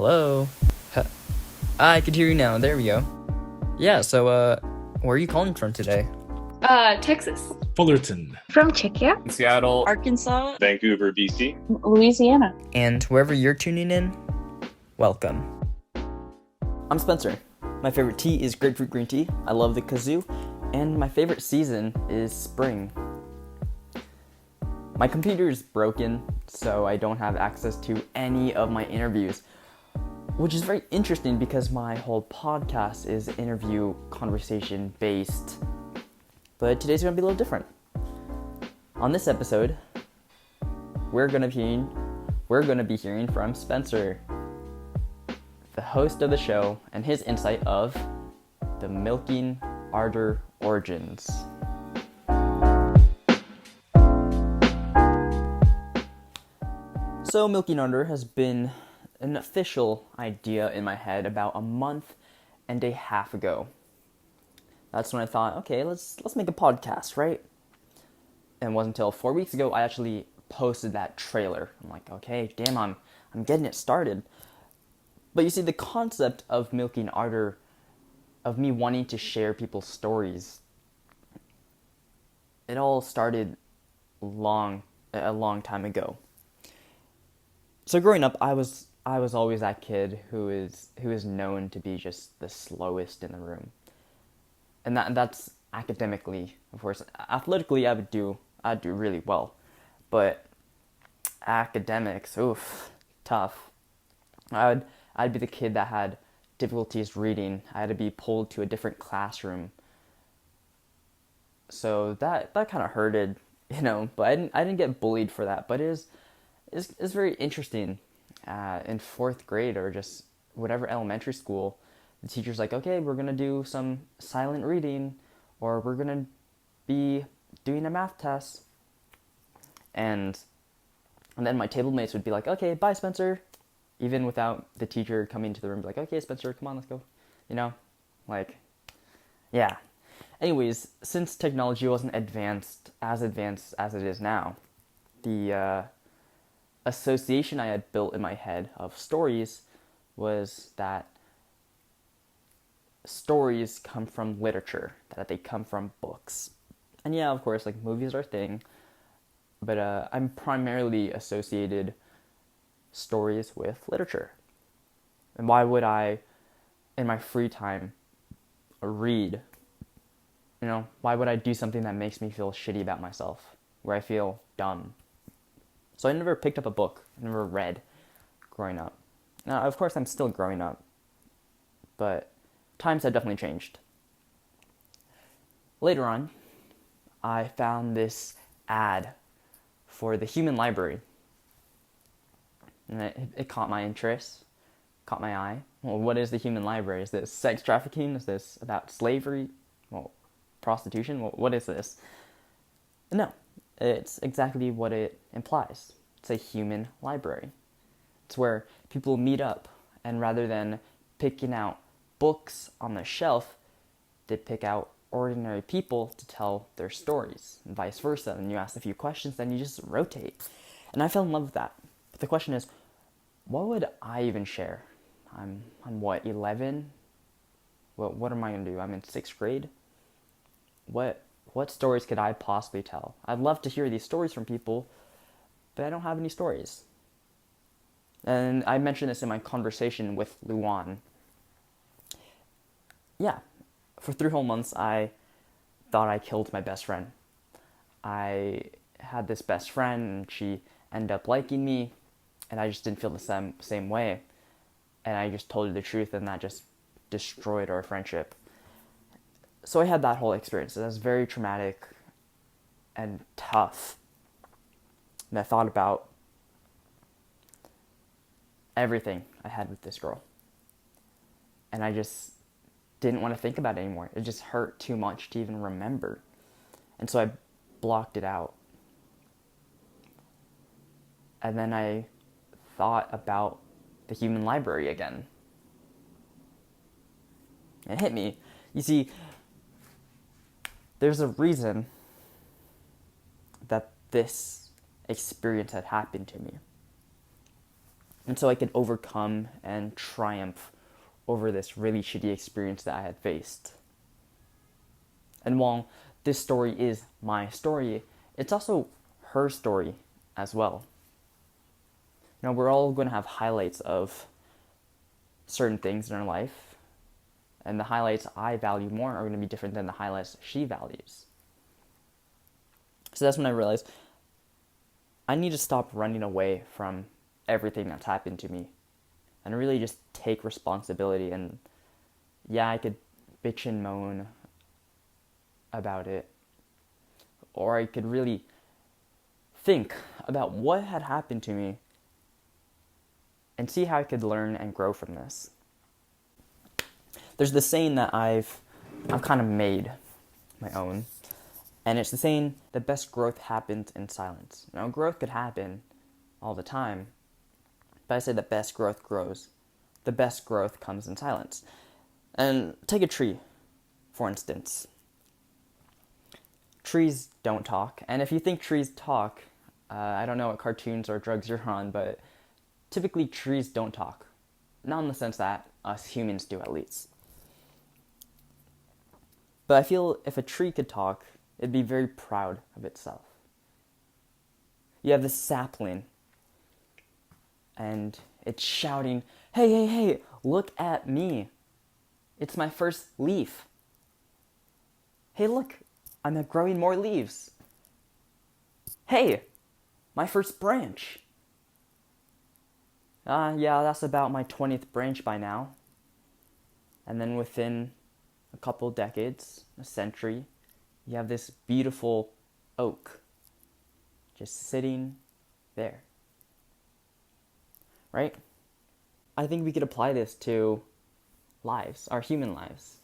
Hello? Huh. I could hear you now. There we go. Yeah, so, where are you calling from today? Texas. Fullerton. From Czechia. Seattle, Arkansas, Vancouver, BC, Louisiana. And wherever you're tuning in, welcome. I'm Spencer. My favorite tea is grapefruit green tea. I love the kazoo. And my favorite season is spring. My computer is broken, so I don't have access to any of my interviews, which is very interesting because my whole podcast is interview conversation based. But today's gonna be a little different. On this episode, we're gonna be hearing from Spencer, the host of the show, and his insight of the Milking Ardor Orgins. So Milking Ardor has been an official idea in my head about a month and a half ago. That's when I thought, okay, let's make a podcast, right? And it wasn't until 4 weeks ago I actually posted that trailer. I'm like, okay, damn, I'm getting it started. But you see, the concept of Milking Ardor, of me wanting to share people's stories, it all started a long time ago. So growing up, I was always that kid who is known to be just the slowest in the room. And that's academically, of course. Athletically, I'd do really well, but academics, oof, tough. I'd be the kid that had difficulties reading. I had to be pulled to a different classroom. So that kind of hurted, But I didn't get bullied for that. But it's very interesting. In 4th grade or just whatever elementary school, the teacher's like, okay, we're going to do some silent reading, or we're going to be doing a math test. And then my table mates would be like, okay, bye, Spencer. Even without the teacher coming to the room, be like, okay, Spencer, come on, let's go. Yeah. Anyways, since technology wasn't advanced as it is now, the association I had built in my head of stories was that stories come from literature, that they come from books. And yeah, of course, movies are a thing, but I'm primarily associated stories with literature. And why would I, in my free time, read? Why would I do something that makes me feel shitty about myself, where I feel dumb? So I never picked up a book, I never read growing up. Now, of course, I'm still growing up, but times have definitely changed. Later on, I found this ad for the Human Library, and it caught my interest, caught my eye. Well, what is the Human Library? Is this sex trafficking? Is this about slavery? Well, prostitution? Well, what is this? No. It's exactly what it implies. It's a human library. It's where people meet up, and rather than picking out books on the shelf, they pick out ordinary people to tell their stories, and vice versa. And you ask a few questions, then you just rotate. And I fell in love with that. But the question is, what would I even share? I'm what, 11? What am I going to do? I'm in 6th grade? What stories could I possibly tell? I'd love to hear these stories from people, but I don't have any stories. And I mentioned this in my conversation with Luan. Yeah, for 3 whole months, I thought I killed my best friend. I had this best friend, and she ended up liking me, and I just didn't feel the same way. And I just told her the truth, and that just destroyed our friendship. So I had that whole experience. It was very traumatic and tough. And I thought about everything I had with this girl. And I just didn't want to think about it anymore. It just hurt too much to even remember. And so I blocked it out. And then I thought about the Human Library again. It hit me. You see, there's a reason that this experience had happened to me. And so I could overcome and triumph over this really shitty experience that I had faced. And while this story is my story, it's also her story as well. We're all going to have highlights of certain things in our life, and the highlights I value more are going to be different than the highlights she values. So that's when I realized I need to stop running away from everything that's happened to me and really just take responsibility. And yeah, I could bitch and moan about it, or I could really think about what had happened to me and see how I could learn and grow from this. There's this saying that I've kind of made my own, and it's the saying, the best growth happens in silence. Now, growth could happen all the time, but I say the best growth grows. The best growth comes in silence. And take a tree, for instance. Trees don't talk, and if you think trees talk, I don't know what cartoons or drugs you're on, but typically trees don't talk. Not in the sense that us humans do, at least. But I feel if a tree could talk, it'd be very proud of itself. You have this sapling, and it's shouting, hey, hey, hey, look at me. It's my first leaf. Hey, look, I'm growing more leaves. Hey, my first branch. Yeah, that's about my 20th branch by now. And then within a couple decades, a century, you have this beautiful oak just sitting there. Right? I think we could apply this to lives, our human lives.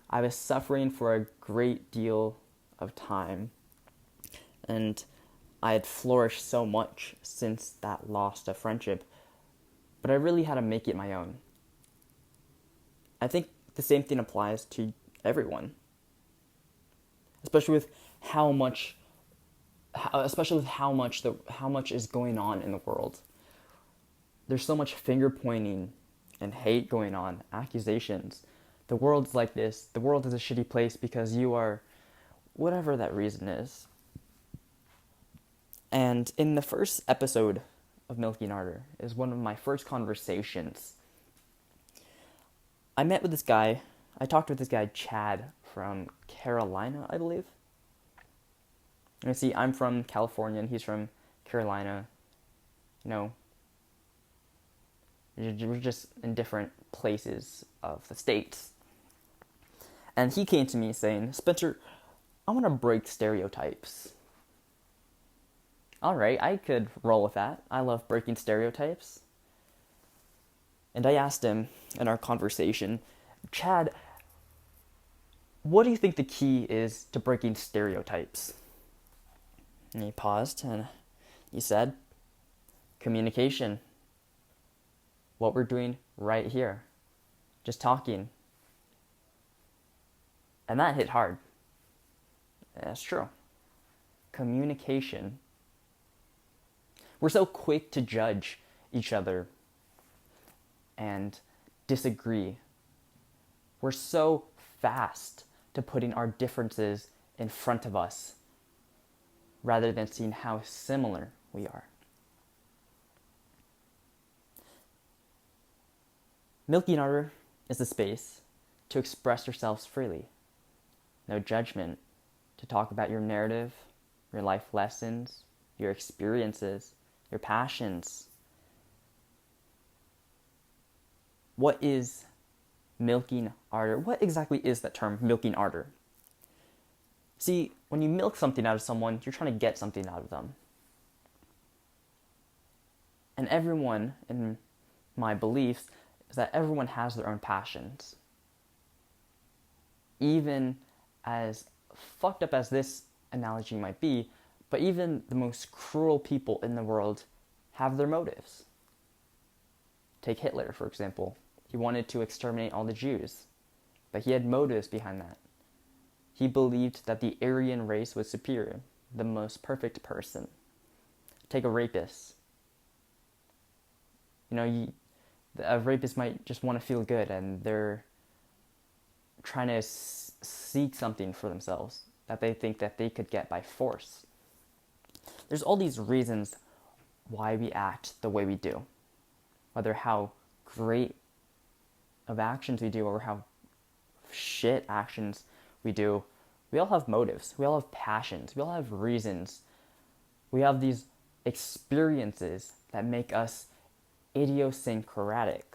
I was suffering for a great deal of time, and I had flourished so much since that loss of friendship, but I really had to make it my own. I think the same thing applies to everyone, especially with how much is going on in the world. There's so much finger pointing and hate going on, accusations. The world's like this. The world is a shitty place because you are whatever that reason is. And in the first episode of Milking Ardor is one of my first conversations. I talked with this guy, Chad, from Carolina, I believe. And see, I'm from California and he's from Carolina. We're just in different places of the States. And he came to me saying, Spencer, I want to break stereotypes. All right, I could roll with that. I love breaking stereotypes. And I asked him in our conversation, Chad, what do you think the key is to breaking stereotypes? And he paused and he said, communication. What we're doing right here. Just talking. And that hit hard. That's true. Communication. We're so quick to judge each other and disagree. We're so fast to putting our differences in front of us rather than seeing how similar we are. Milking Ardor is a space to express yourselves freely. No judgment, to talk about your narrative, your life lessons, your experiences, your passions. What is milking ardor? What exactly is that term, milking ardor? See, when you milk something out of someone, you're trying to get something out of them. And everyone, in my beliefs, is that everyone has their own passions. Even as fucked up as this analogy might be, but even the most cruel people in the world have their motives. Take Hitler, for example. He wanted to exterminate all the Jews, but he had motives behind that. He believed that the Aryan race was superior, the most perfect person. Take a rapist. You know, a rapist might just want to feel good, and they're trying to seek something for themselves that they think that they could get by force. There's all these reasons why we act the way we do, whether how great of actions we do or how shit actions we do. We all have motives, we all have passions, we all have reasons. We have these experiences that make us idiosyncratic.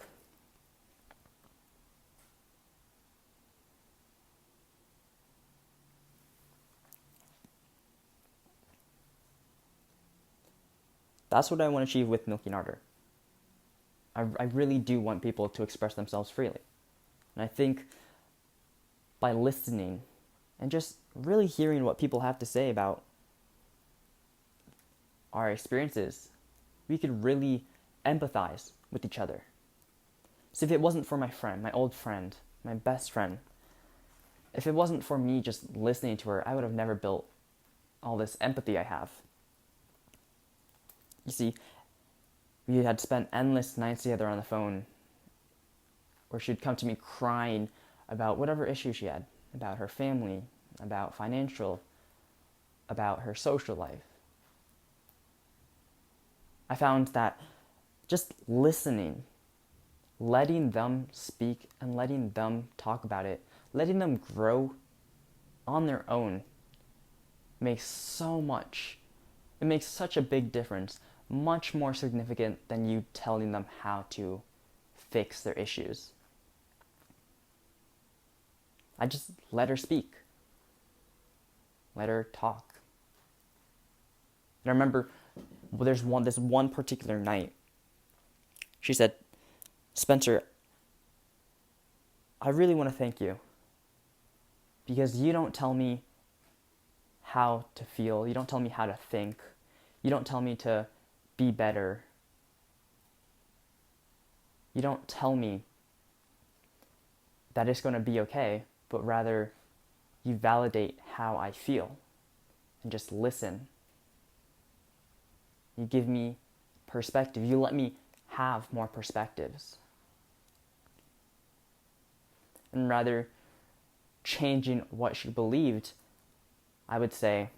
That's what I want to achieve with Milking Ardor. I really do want people to express themselves freely. And I think by listening and just really hearing what people have to say about our experiences, we could really empathize with each other. So if it wasn't for my friend, my old friend, my best friend, if it wasn't for me just listening to her, I would have never built all this empathy I have. You see, we had spent endless nights together on the phone, or she'd come to me crying about whatever issue she had, about her family, about financial, about her social life. I found that just listening, letting them speak and letting them talk about it, letting them grow on their own makes such a big difference, much more significant than you telling them how to fix their issues. I just let her speak. Let her talk. And I remember this one particular night, she said, "Spencer, I really want to thank you because you don't tell me how to feel. You don't tell me how to think. You don't tell me to be better. You don't tell me that it's going to be okay, but rather you validate how I feel and just listen. You give me perspective. You let me have more perspectives. And rather changing what she believed, I would say,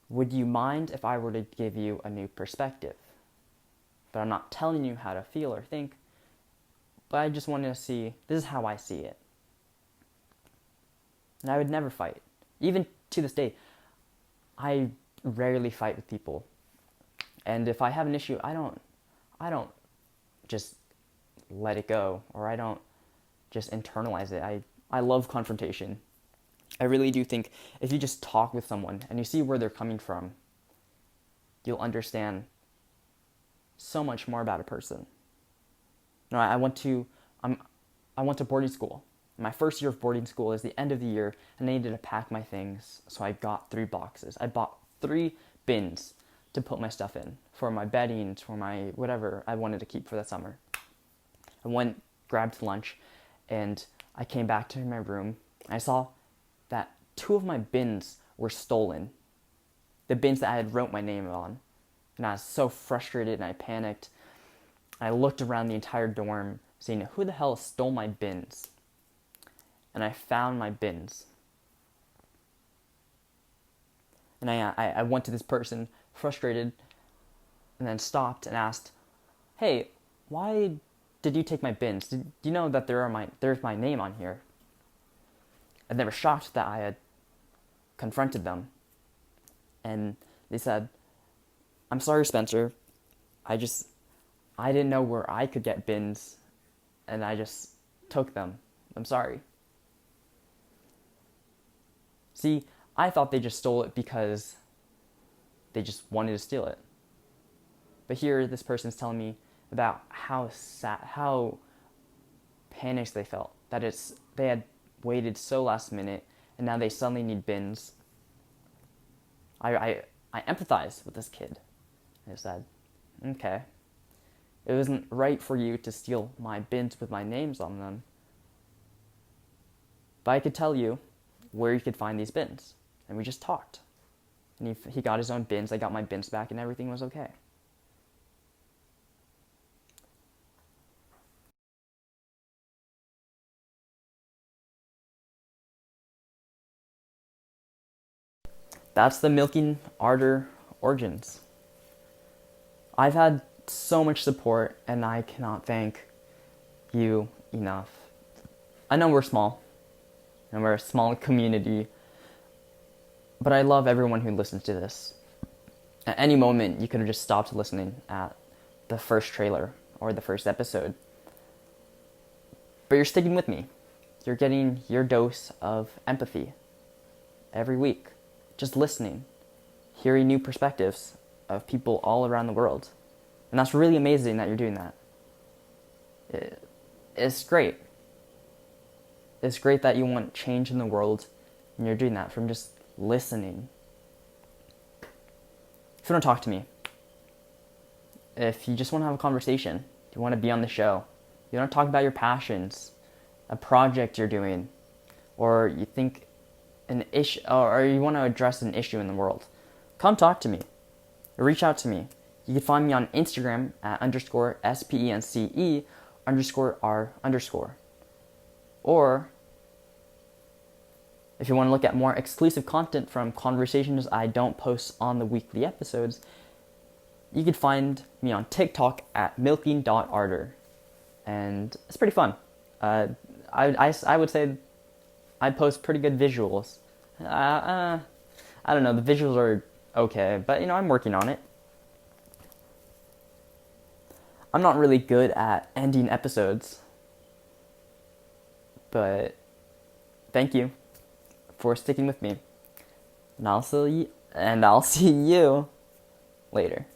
would you mind if I were to give you a new perspective? But I'm not telling you how to feel or think, but I just wanted to see, this is how I see it. And I would never fight. Even to this day, I rarely fight with people. And if I have an issue, I don't just let it go, or I don't just internalize it. I love confrontation. I really do think if you just talk with someone and you see where they're coming from, you'll understand so much more about a person. You know, I went to boarding school. My first year of boarding school is the end of the year, and I needed to pack my things, so I got 3 boxes. I bought 3 bins to put my stuff in, for my bedding, for my whatever I wanted to keep for the summer. I went, grabbed lunch, and I came back to my room. I saw that 2 of my bins were stolen. The bins that I had wrote my name on. And I was so frustrated and I panicked. I looked around the entire dorm, seeing who the hell stole my bins. And I found my bins. And I went to this person, frustrated, and then stopped and asked, "Hey, why did you take my bins? Do you know that there's my name on here?" And they were shocked that I had confronted them. And they said, "I'm sorry, Spencer. I didn't know where I could get bins, and I just took them. I'm sorry." See, I thought they just stole it because they just wanted to steal it. But here, this person's telling me about how sad, how panicked they felt. That they had waited so last minute, and now they suddenly need bins. I empathize with this kid. I said, "Okay, it wasn't right for you to steal my bins with my names on them, but I could tell you where you could find these bins." And we just talked. And he got his own bins, I got my bins back, and everything was okay. that's the Milking Ardor Orgins. I've had so much support, and I cannot thank you enough. I know we're small, and we're a small community, but I love everyone who listens to this. At any moment, you could have just stopped listening at the first trailer or the first episode. But you're sticking with me. You're getting your dose of empathy every week. Just listening, hearing new perspectives of people all around the world. And that's really amazing that you're doing that. It's great. It's great that you want change in the world and you're doing that from just listening. If you want to talk to me, if you just want to have a conversation, you want to be on the show, you want to talk about your passions, a project you're doing, or you think an issue, or you want to address an issue in the world, come talk to me. Reach out to me. You can find me on Instagram at _SPENCE_R_. Or if you want to look at more exclusive content from conversations I don't post on the weekly episodes, you can find me on TikTok at milking.ardor. And it's pretty fun. I would say I post pretty good visuals. I don't know, the visuals are okay, but I'm working on it. I'm not really good at ending episodes, but thank you for sticking with me. And I'll see you later.